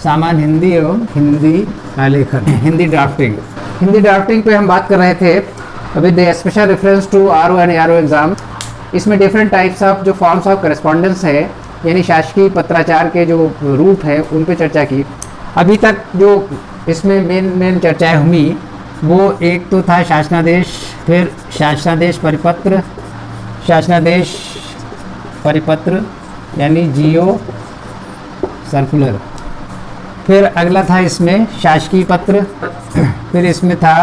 सामान्य हिंदी एवं हिंदी आलेखन, हिंदी ड्राफ्टिंग। हिंदी ड्राफ्टिंग पे हम बात कर रहे थे with special reference to RO and RO exam. इसमें डिफरेंट टाइप्स ऑफ जो फॉर्म्स ऑफ करस्पॉन्डेंस है, यानी शासकीय पत्राचार के जो रूप है उन पे चर्चा की। अभी तक जो इसमें मेन चर्चाएं हुई वो एक तो था शासनादेश, फिर शासनादेश परिपत्र, शासनादेश परिपत्र यानी जीओ सर्कुलर, फिर अगला था इसमें शासकीय पत्र, फिर इसमें था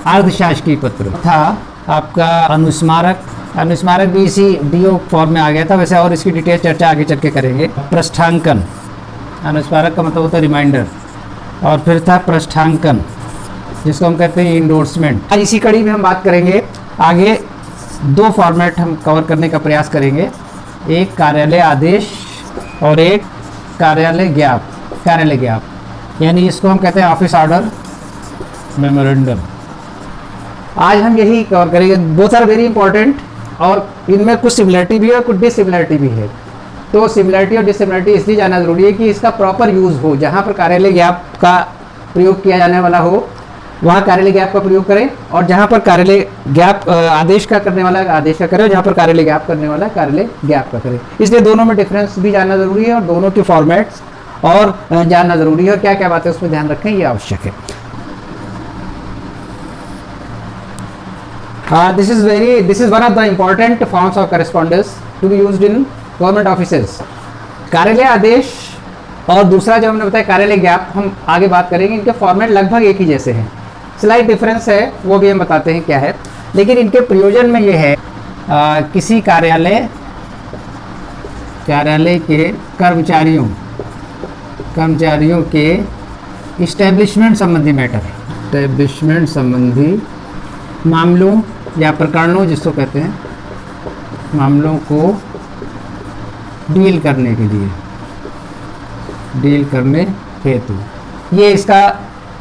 अर्धशासकीय पत्र, था आपका अनुस्मारक। अनुस्मारक भी इसी डीओ फॉर्म में आ गया था वैसे, और इसकी डिटेल चर्चा आगे चल के करेंगे। पृष्ठांकन, अनुस्मारक का मतलब होता है रिमाइंडर, और फिर था पृष्ठांकन जिसको हम कहते हैं इंडोर्समेंट। आज इसी कड़ी में हम बात करेंगे। आगे दो फॉर्मेट हम कवर करने का प्रयास करेंगे, एक कार्यालय आदेश और एक कार्यालय ज्ञाप। कार्यालय ज्ञाप यानी इसको हम कहते हैं ऑफिस ऑर्डर मेमोरेंडम। आज हम यही कवर करेंगे। बोथ आर वेरी इंपॉर्टेंट और इनमें कुछ सिमिलरिटी भी है और कुछ डिसिमिलरिटी भी है। तो सिमिलरिटी और डिसिमिलरिटी इसलिए जानना जरूरी है कि इसका प्रॉपर यूज़ हो। जहाँ पर कार्यालय ज्ञाप का प्रयोग किया जाने वाला हो वहाँ कार्यालय ज्ञाप का प्रयोग करें, और जहाँ पर कार्यालय ज्ञाप आदेश का करने वाला आदेश का करें, और जहाँ पर कार्यालय ज्ञाप करने वाला कार्यालय ज्ञाप का करें। इसलिए दोनों में डिफरेंस भी जानना जरूरी है और दोनों के फॉर्मेट्स और जानना जरूरी है, और क्या क्या बातें उसमें ध्यान रखें ये आवश्यक है। This is one of the important forms of correspondence to be used in government offices. कार्यालय आदेश और दूसरा जो हमने बताया कार्यालय ज्ञाप, हम आगे बात करेंगे। इनके फॉर्मेट लगभग एक ही जैसे हैं, स्लाइट डिफरेंस है वो भी हम बताते हैं क्या है, लेकिन इनके प्रयोजन में ये है किसी कार्यालय के कर्मचारियों के इस्टेब्लिशमेंट संबंधी मैटर, इस्टेब्लिशमेंट संबंधी मामलों या प्रकरणों जिसको कहते हैं, मामलों को डील करने के लिए, डील करने हेतु। ये इसका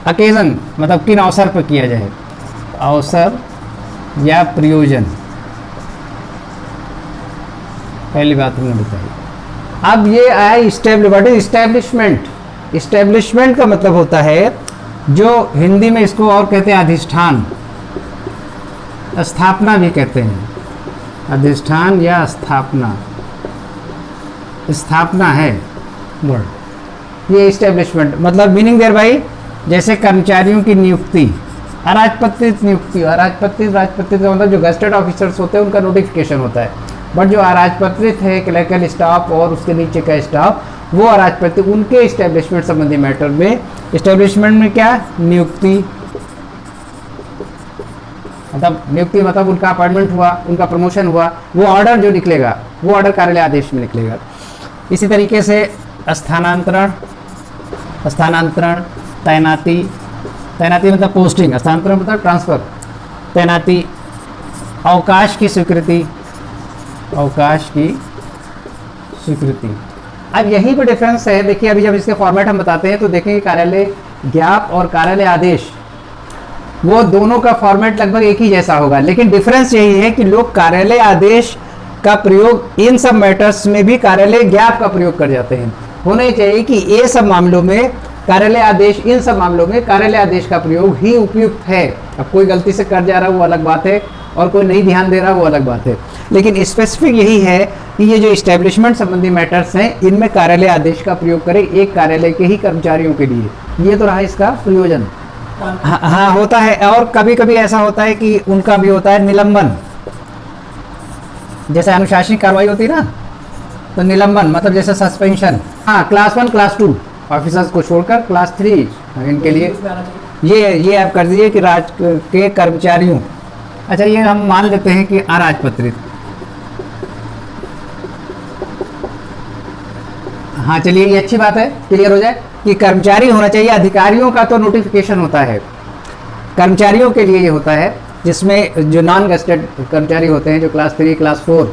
अकेजन मतलब किन अवसर पर किया जाए, अवसर या प्रयोजन, पहली बात हमने बताई। अब ये आया इस्टेब्लिशमेंट। इस्टेब्लिशमेंट का मतलब होता है, जो हिंदी में इसको और कहते हैं अधिष्ठान, स्थापना भी कहते हैं, अधिष्ठान या स्थापना, स्थापना है वर्ड। ये इस्टेब्लिशमेंट मतलब मीनिंग देयर बाई, जैसे कर्मचारियों की नियुक्ति, अराजपत्रित नियुक्ति। अराजपत्रित राजपत्रित का मतलब जो गजेटेड ऑफिसर्स होते हैं उनका नोटिफिकेशन होता है, बट जो अराजपत्रित है क्लर्कल स्टाफ और उसके नीचे का स्टाफ, वो अराजपत्रित, उनके इस्टेब्लिशमेंट संबंधी मैटर में। इस्टेब्लिशमेंट में क्या, नियुक्ति, मतलब नियुक्ति मतलब उनका अपॉइंटमेंट हुआ, उनका प्रमोशन हुआ, वो ऑर्डर जो निकलेगा वो ऑर्डर कार्यालय आदेश में निकलेगा। इसी तरीके से स्थानांतरण, तैनाती मतलब पोस्टिंग, स्थानांतरण मतलब ट्रांसफर, तैनाती, अवकाश की स्वीकृति, अब यही पर डिफरेंस है। देखिए अभी जब इसके फॉर्मेट हम बताते हैं तो देखेंगे कार्यालय ज्ञाप और कार्यालय आदेश, वो दोनों का फॉर्मेट लगभग एक ही जैसा होगा, लेकिन डिफरेंस यही है कि लोग कार्यालय आदेश का प्रयोग इन सब मैटर्स में भी कार्यालय ज्ञाप का प्रयोग कर जाते हैं। होना ही चाहिए कि ये सब मामलों में कार्यालय आदेश, इन सब मामलों में कार्यालय आदेश का प्रयोग ही उपयुक्त है। अब कोई गलती से कर जा रहा है वो अलग बात है, और कोई नहीं ध्यान दे रहा वो अलग बात है, लेकिन स्पेसिफिक यही है कि ये जो इस्टेब्लिशमेंट संबंधी मैटर्स हैं इनमें कार्यालय आदेश का प्रयोग करें एक कार्यालय के ही कर्मचारियों के लिए। ये तो रहा इसका प्रयोजन। हाँ होता है, और कभी कभी ऐसा होता है कि उनका भी होता है निलंबन। जैसे अनुशासनिक कार्रवाई होती है ना, तो निलंबन मतलब जैसे सस्पेंशन। हाँ, क्लास 1 क्लास 2 ऑफिसर्स को छोड़कर क्लास 3 इनके लिए ये आप कर दीजिए कि राज के कर्मचारियों। अच्छा, ये हम मान लेते हैं कि अराजपत्रित। हाँ चलिए, ये अच्छी बात है, क्लियर हो जाए कि कर्मचारी होना चाहिए। अधिकारियों का तो नोटिफिकेशन होता है, कर्मचारियों के लिए ये होता है, जिसमें जो नॉन गेस्टेड कर्मचारी होते हैं जो क्लास 3 क्लास 4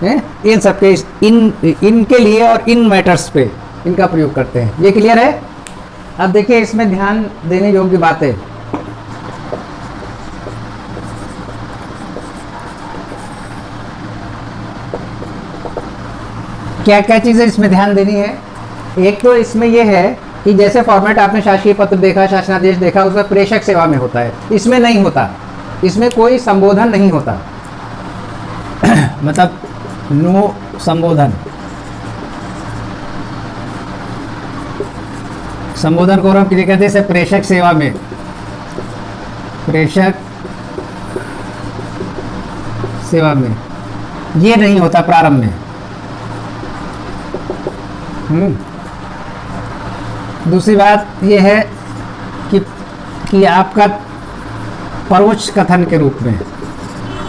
हैं, इन सबके इनके लिए और इन मैटर्स पे इनका प्रयोग करते हैं। ये क्लियर है। अब देखिए इसमें ध्यान देने योग्य बात है। क्या क्या चीज़ें इसमें ध्यान देनी है। एक तो इसमें यह है कि जैसे फॉर्मेट आपने शासकीय पत्र देखा, शासनादेश देखा, उसमें प्रेषक सेवा में होता है, इसमें नहीं होता, इसमें कोई संबोधन नहीं होता मतलब नो संबोधन। संबोधन को हम क्या कहते हैं? प्रेषक सेवा में, प्रेषक सेवा में ये नहीं होता प्रारंभ में। दूसरी बात ये है कि आपका परोक्ष कथन के रूप में,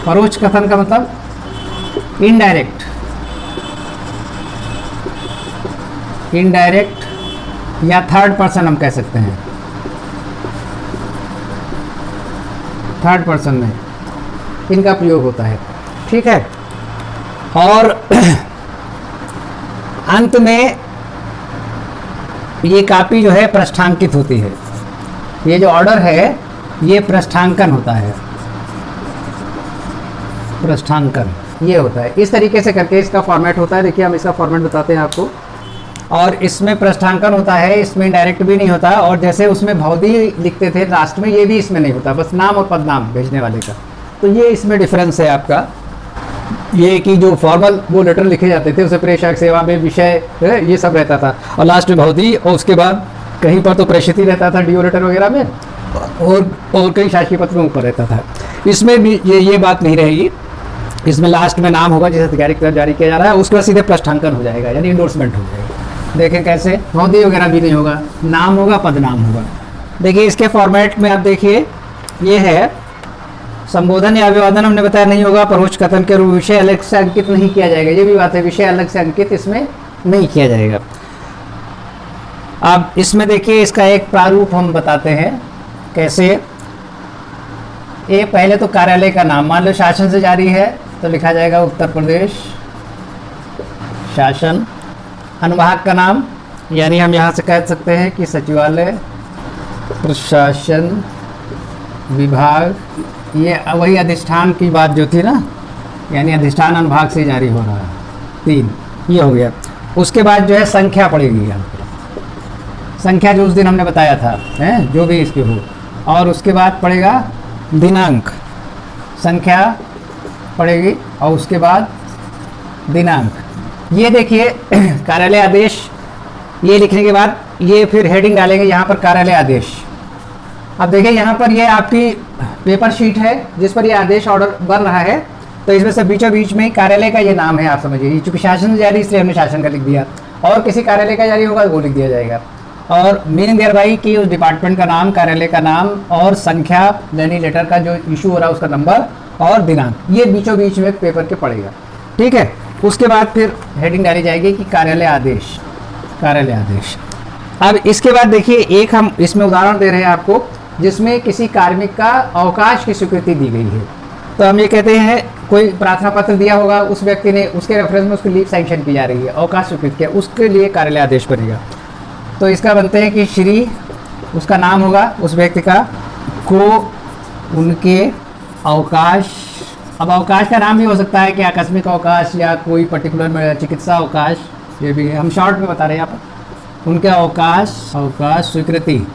परोक्ष कथन का मतलब इनडायरेक्ट, इनडायरेक्ट या थर्ड पर्सन हम कह सकते हैं, थर्ड पर्सन में इनका प्रयोग होता है, ठीक है। और अंत में ये कॉपी जो है पृष्ठांकित होती है, ये जो ऑर्डर है ये पृष्ठांकन होता है, पृष्ठांकन ये होता है। इस तरीके से करके इसका फॉर्मेट होता है। देखिए हम इसका फॉर्मेट बताते हैं आपको। और इसमें पृष्ठांकन होता है, इसमें डायरेक्ट भी नहीं होता, और जैसे उसमें भौदी लिखते थे लास्ट में, ये भी इसमें नहीं होता, बस नाम और पदनाम भेजने वाले का। तो ये इसमें डिफरेंस है आपका, ये कि जो फॉर्मल वो लेटर लिखे जाते थे उसे प्रेषक सेवा में विषय ये सब रहता था, और लास्ट में भौदी, और उसके बाद कहीं पर तो प्रेषित ही रहता था डीओ लेटर वगैरह में, और कई शासकीय पत्र में ऊपर रहता था। इसमें भी ये बात नहीं रहेगी, इसमें लास्ट में नाम होगा जिसे अधिकारिक तरफ जारी किया जा रहा है, उसके बाद सीधे पृष्ठांकन हो जाएगा, यानी इंडोर्समेंट हो जाएगा। देखें कैसे, भौदी वगैरह भी नहीं होगा, नाम होगा, पदनाम होगा। देखिए इसके फॉर्मेट में आप देखिए, ये है संबोधन या अभिवादन हमने बताया नहीं होगा, परोक्ष कथन के रूप विषय अलग से अंकित नहीं किया जाएगा, ये भी बात है, विषय अलग से अंकित इसमें नहीं किया जाएगा। अब इसमें देखिए इसका एक प्रारूप हम बताते हैं कैसे। ये पहले तो कार्यालय का नाम, मान लो शासन से जारी है तो लिखा जाएगा उत्तर प्रदेश शासन। अनुभाग का नाम, यानी हम यहाँ से कह सकते हैं कि सचिवालय, प्रशासन विभाग, ये वही अधिष्ठान की बात जो थी ना, यानी अधिष्ठान अनुभाग से जारी हो रहा है। 3 ये हो गया। उसके बाद जो है संख्या पड़ेगी यहाँ पर, संख्या जो उस दिन हमने बताया था, हैं जो भी इसकी हो। और उसके बाद पड़ेगा दिनांक, संख्या पड़ेगी, और उसके बाद दिनांक। ये देखिए कार्यालय आदेश, ये लिखने के बाद ये फिर हेडिंग डालेंगे यहाँ पर कार्यालय आदेश। अब देखिए यहाँ पर ये आपकी पेपर शीट है जिस पर ये आदेश ऑर्डर बन रहा है, तो इसमें से बीचों बीच में कार्यालय का ये नाम है, आप समझिए, चूंकि शासन से जारी इसलिए हमने शासन का लिख दिया, और किसी कार्यालय का जारी होगा वो लिख दिया जाएगा। और मीनिंग देयर बाई कि उस डिपार्टमेंट का नाम, कार्यालय का नाम, और संख्या यानी लेटर का जो इशू हो रहा है उसका नंबर, और दिनांक, ये बीचों बीच में पेपर के पड़ेगा, ठीक है। उसके बाद फिर हेडिंग डाली जाएगी कि कार्यालय आदेश, कार्यालय आदेश। अब इसके बाद देखिए एक हम इसमें उदाहरण दे रहे हैं आपको, जिसमें किसी कार्मिक का अवकाश की स्वीकृति दी गई है। तो हम ये कहते हैं कोई प्रार्थना पत्र दिया होगा उस व्यक्ति ने, उसके रेफरेंस में उसकी लीव सैंक्शन की जा रही है, अवकाश स्वीकृत किया, उसके लिए कार्यालय आदेश बनेगा। तो इसका बनते हैं कि श्री, उसका नाम होगा उस व्यक्ति का, को उनके अवकाश। अब अवकाश का नाम भी हो सकता है कि आकस्मिक अवकाश या कोई पर्टिकुलर चिकित्सा अवकाश, ये भी है, हम शॉर्ट में बता रहे हैं यहाँ पर। उनके अवकाश, अवकाश स्वीकृति,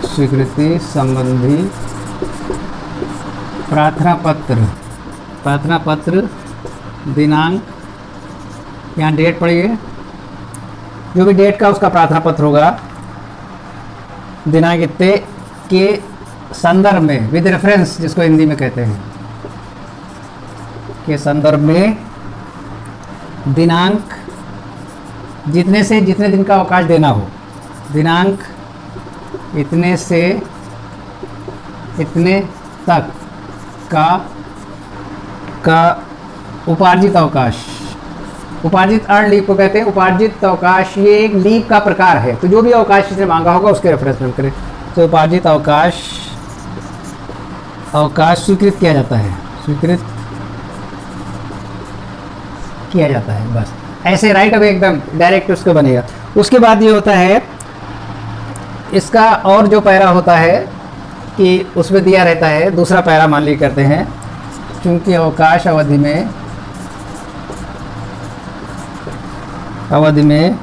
स्वीकृति संबंधी प्रार्थना पत्र, प्रार्थना पत्र, दिनांक, यहाँ डेट पड़ेगी, जो भी डेट का उसका प्रार्थना पत्र होगा, दिनांक इतने के संदर्भ में, विद रेफरेंस जिसको हिंदी में कहते हैं, के संदर्भ में दिनांक, जितने से जितने दिन का अवकाश देना हो, दिनांक इतने से इतने तक का उपार्जित अवकाश, उपार्जित अर्न लीव को कहते हैं। उपार्जित अवकाश ये एक लीव का प्रकार है, तो जो भी अवकाश इसने मांगा होगा उसके रेफरेंस में करें। तो उपार्जित अवकाश, अवकाश स्वीकृत किया जाता है, स्वीकृत किया जाता है, बस ऐसे राइट अवे एकदम डायरेक्ट उसको बनेगा। उसके बाद ये होता है इसका और जो पैरा होता है कि उसमें दिया रहता है, दूसरा पैरा मान ली करते हैं, चूंकि अवकाश अवधि में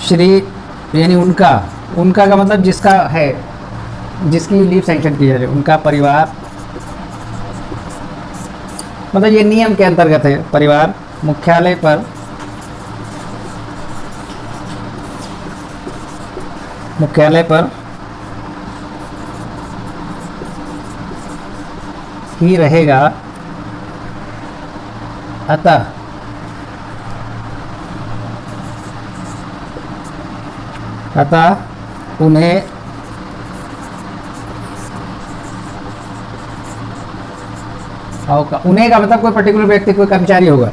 श्री यानी उनका, उनका का मतलब जिसका है, जिसकी लीव सैंक्शन की जा रही है, उनका परिवार, मतलब ये नियम के अंतर्गत है। परिवार मुख्यालय पर ही रहेगा, अतः उन्हें उन्हें का मतलब कोई पर्टिकुलर व्यक्ति, कोई कर्मचारी होगा,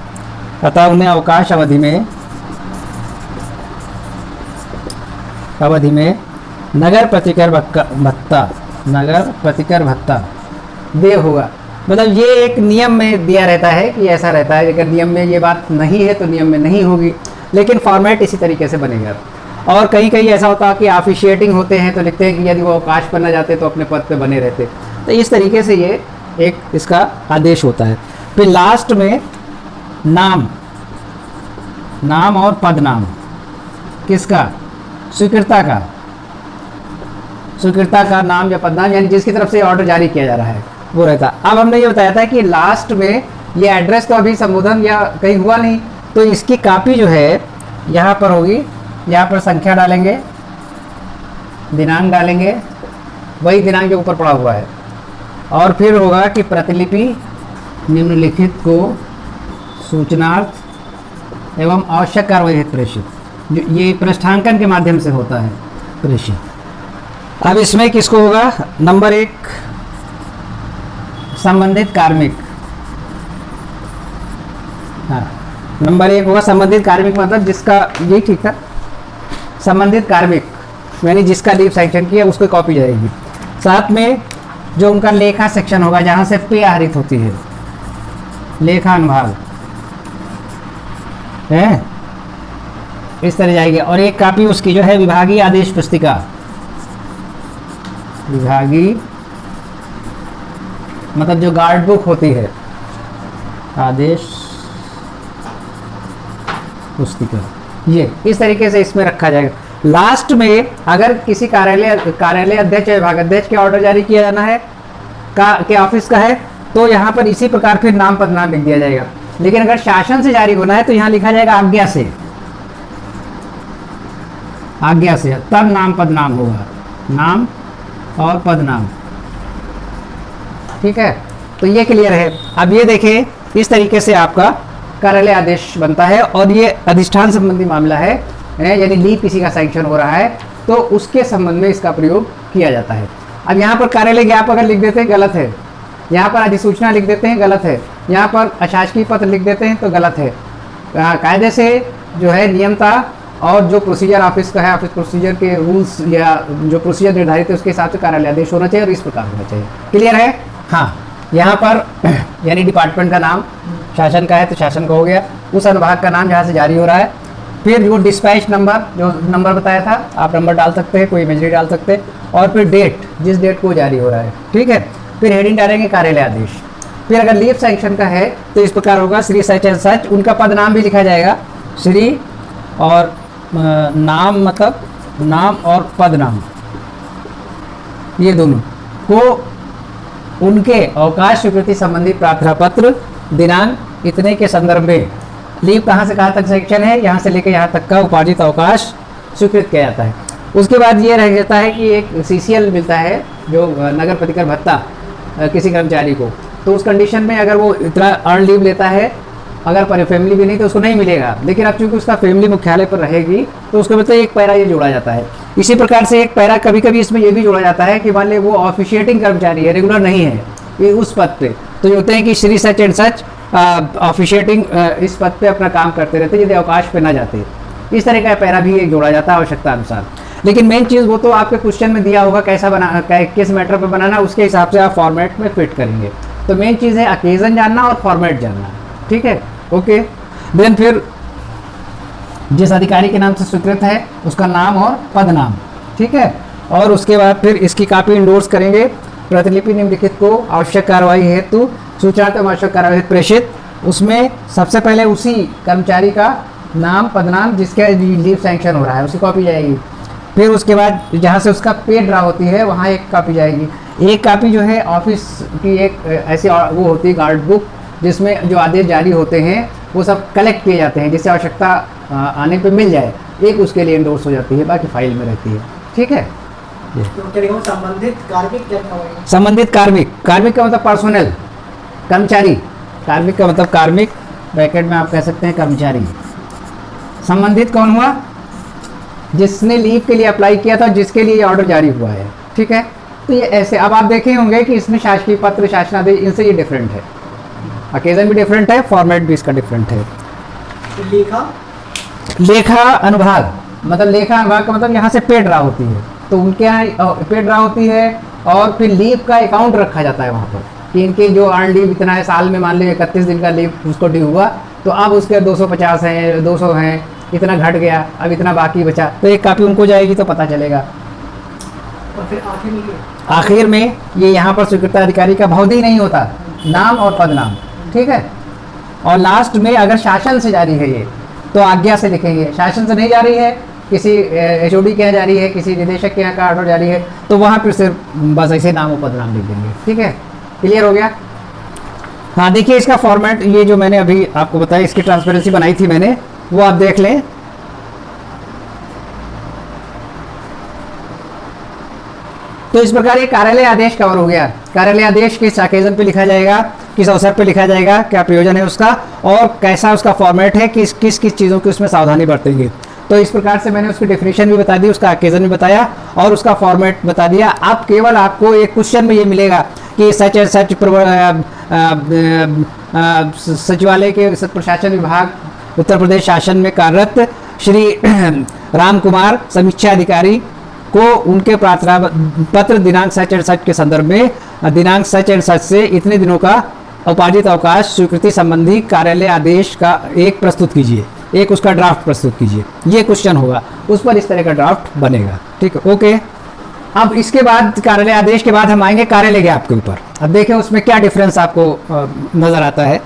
अतः उन्हें अवकाश अवधि में नगर प्रतिकर भत्ता दे होगा। मतलब ये एक नियम में दिया रहता है कि ऐसा रहता है, अगर नियम में ये बात नहीं है तो नियम में नहीं होगी, लेकिन फॉर्मेट इसी तरीके से बनेगा। और कहीं कहीं ऐसा होता है कि ऑफिशिएटिंग होते हैं तो लिखते हैं कि यदि वो अवकाश पर न जाते तो अपने पद पे बने रहते। तो इस तरीके से ये एक इसका आदेश होता है। फिर लास्ट में नाम और पदनाम किसका, स्वीकृता का नाम या पदनाम, यानी जिसकी तरफ से ऑर्डर जारी किया जा रहा है वो रहता। अब हमने ये बताया था कि लास्ट में ये एड्रेस तो अभी संबोधन या कहीं हुआ नहीं, तो इसकी कॉपी जो है यहाँ पर होगी, यहाँ पर संख्या डालेंगे, दिनांक डालेंगे, वही दिनांक जो ऊपर पड़ा हुआ है, और फिर होगा कि प्रतिलिपि निम्नलिखित को सूचनार्थ एवं आवश्यक कार्रवाई हेतु प्रेषित, ये पृष्ठांकन के माध्यम से होता है प्रेषित। अब इसमें किसको होगा, नंबर 1 संबंधित कार्मिक, हाँ नंबर 1 होगा संबंधित कार्मिक, मतलब जिसका, ये ठीक था, संबंधित कार्मिक यानी जिसका लीव सैंक्शन किया उसको कॉपी जाएगी। साथ में जो उनका लेखा सेक्शन होगा जहाँ से पे आहरित होती है, लेखा अनुभाग है, इस तरह जाएगी। और एक कॉपी उसकी जो है विभागीय आदेश पुस्तिका, विभागीय मतलब जो गार्ड बुक होती है, आदेश पुस्तिका, ये इस तरीके से इसमें रखा जाएगा। लास्ट में अगर किसी कार्यालय अध्यक्ष या विभाग अध्यक्ष के ऑर्डर जारी किया जाना है के ऑफिस का है तो यहाँ पर इसी प्रकार फिर नाम पदनाम लिख दिया जाएगा। लेकिन अगर शासन से जारी होना है तो यहाँ लिखा जाएगा आज्ञा से, तब नाम पदनाम होगा, नाम और पदनाम, ठीक है। तो ये क्लियर है। अब ये देखें, इस तरीके से आपका कार्यालय आदेश बनता है और ये अधिष्ठान संबंधी मामला है, यानी लीव किसी का सैंक्शन हो रहा है तो उसके संबंध में इसका प्रयोग किया जाता है। अब यहाँ पर कार्यालय ज्ञापक अगर लिख देते हैं गलत है, यहाँ पर अधिसूचना लिख देते हैं गलत है, यहाँ पर अशासकीय पत्र लिख देते हैं तो गलत है। कायदे से जो है नियमता और जो प्रोसीजर ऑफिस का है, ऑफिस प्रोसीजर के रूल्स या जो प्रोसीजर निर्धारित है उसके हिसाब से कार्यालय आदेश होना चाहिए और इस प्रकार होना चाहिए। क्लियर है? हाँ, यहाँ पर यानी डिपार्टमेंट का नाम शासन का है तो शासन का हो गया, उस अनुभाग का नाम जहाँ से जारी हो रहा है, फिर जो डिस्पैच नंबर, जो नंबर बताया था आप नंबर डाल सकते हैं, कोई इमेजरी डाल सकते हैं, और फिर डेट, जिस डेट को जारी हो रहा है, ठीक है। फिर हेडिंग डालेंगे कार्यालय आदेश। फिर अगर लीव सैंक्शन का है तो इस प्रकार होगा, श्री सच एंड सच, उनका पद नाम भी लिखा जाएगा, श्री और नाम मतलब नाम और पद नाम, ये दोनों को उनके अवकाश स्वीकृति संबंधी प्रार्थना पत्र दिनांक इतने के संदर्भ में लीव कहाँ से कहाँ तक सेक्शन है, यहाँ से लेकर यहाँ तक का उपार्जित अवकाश स्वीकृत किया जाता है। उसके बाद ये रह जाता है कि एक CCL मिलता है जो नगर प्रतिकर भत्ता किसी कर्मचारी को, तो उस कंडीशन में अगर वो इतना अर्न लीव लेता है, अगर फैमिली भी नहीं तो उसको नहीं मिलेगा, लेकिन अब चूंकि उसका फैमिली मुख्यालय पर रहेगी तो उसके मतलब एक पैरा ये जोड़ा जाता है। इसी प्रकार से एक पैरा कभी कभी इसमें ये भी जोड़ा जाता है कि मान ले वो ऑफिशिएटिंग कर्मचारी है, रेगुलर नहीं है ये उस पद पे, तो ये होते हैं कि Shri such and such officiating इस पद पे अपना काम करते रहते यदि अवकाश पे ना जाते। इस तरह का पैरा भी एक जोड़ा जाता है आवश्यकता अनुसार। लेकिन मेन चीज़ वो तो आपके क्वेश्चन में दिया होगा कैसा बना, किस मैटर पे बनाना, उसके हिसाब से आप फॉर्मेट में फिट करेंगे। तो मेन चीज़ है अकेजन जानना और फॉर्मेट जानना, ठीक है, ओके। देन फिर जिस अधिकारी के नाम से स्वीकृत है उसका नाम और पद नाम, ठीक है। और उसके बाद फिर इसकी कॉपी इंडोर्स करेंगे, प्रतिलिपि निम्नलिखित को आवश्यक कार्रवाई हेतु सूचना तो आवश्यक कार्रवाई प्रेषित। उसमें सबसे पहले उसी कर्मचारी का नाम पदनाम जिसके लीव सैंक्शन हो रहा है उसकी कॉपी जाएगी। फिर उसके बाद जहाँ से उसका पे ड्रा होती है वहाँ एक कॉपी जाएगी। एक कॉपी जो है ऑफिस की एक ऐसी वो होती है गार्ड बुक, जिसमें जो आदेश जारी होते हैं वो सब कलेक्ट किए जाते हैं, जिससे आवश्यकता आने पे मिल जाए। एक उसके लिए इंडोर्स हो जाती है, बाकी फाइल में रहती है। ठीक है। तो संबंधित कार्मिक क्या होगा? संबंधित कार्मिक, कार्मिक का मतलब पर्सनल, कर्मचारी। कार्मिक का मतलब कार्मिक, ब्रैकेट में आप कह सकते हैं कर्मचारी। संबंधित कौन हुआ? जिसने लीव के लिए अप्लाई किया था, जिसके लिए ऑर्डर जारी हुआ है। ठीक है। तो ये ऐसे, अब आप देखे होंगे कि इसमें शासकीय पत्र, शासनादेश, इनसे ये डिफरेंट है। अकेजन भी डिफरेंट है, फॉर्मेट भी इसका डिफरेंट है। लेखा, लेखा अनुभाग, मतलब लेखा अनुभाग का मतलब यहाँ से पे ड्रा होती है, तो उनके यहाँ पे ड्रा होती है और फिर लीव का अकाउंट रखा जाता है वहाँ पर कि इनके जो अर्न लीव इतना है, साल में मान लीजिए 31 दिन का लीव उसको ड्यू हुआ, तो अब उसके 250 हैं, 200 हैं, इतना घट गया, अब इतना बाकी बचा, तो एक कॉपी उनको जाएगी तो पता चलेगा। और फिर आखिर में ये यहाँ पर स्वीकृता अधिकारी का भौतिक नहीं होता, नाम और पदनाम। ठीक है। और लास्ट में अगर शासन से जारी है ये, तो आज्ञा से लिखेंगे। शासन से नहीं जारी है, किसी एचओडी के यहाँ जारी है, किसी निदेशक के यहाँ का ऑर्डर जारी है, तो वहाँ फिर से बस ऐसे नाम और पदनाम लिख देंगे। ठीक है। क्लियर हो गया? हाँ, देखिए इसका फॉर्मेट, ये जो मैंने अभी आपको बताया, इसकी ट्रांसपेरेंसी बनाई थी मैंने, वो आप देख लें। तो इस प्रकार ये कार्यालय आदेश कवर हो गया। कार्यालय आदेश किस ओकेजन पे लिखा जाएगा, किस अवसर पे लिखा जाएगा, क्या प्रयोजन है उसका, और कैसा उसका फॉर्मेट है, किस किस किस चीज़ों की उसमें सावधानी बरतेंगे। तो इस प्रकार से मैंने उसकी डेफिनेशन भी बता दी, उसका ओकेजन भी बताया और उसका फॉर्मेट बता दिया। अब केवल आपको एक क्वेश्चन में ये मिलेगा कि सच एंड सच सचिवालय के प्रशासन विभाग उत्तर प्रदेश शासन में कार्यरत श्री राम कुमार समीक्षा अधिकारी को उनके पत्र दिनांक सच एंड सच के संदर्भ में दिनांक सच एंड सच से इतने दिनों का उपार्जित अवकाश स्वीकृति संबंधी कार्यालय आदेश का एक प्रस्तुत कीजिए, एक उसका ड्राफ्ट प्रस्तुत कीजिए। ये क्वेश्चन होगा, उस पर इस तरह का ड्राफ्ट बनेगा। ठीक है, ओके। अब इसके बाद कार्यालय आदेश के बाद हम आएंगे कार्यालय ज्ञापन के ऊपर। अब देखें उसमें क्या डिफरेंस आपको नजर आता है।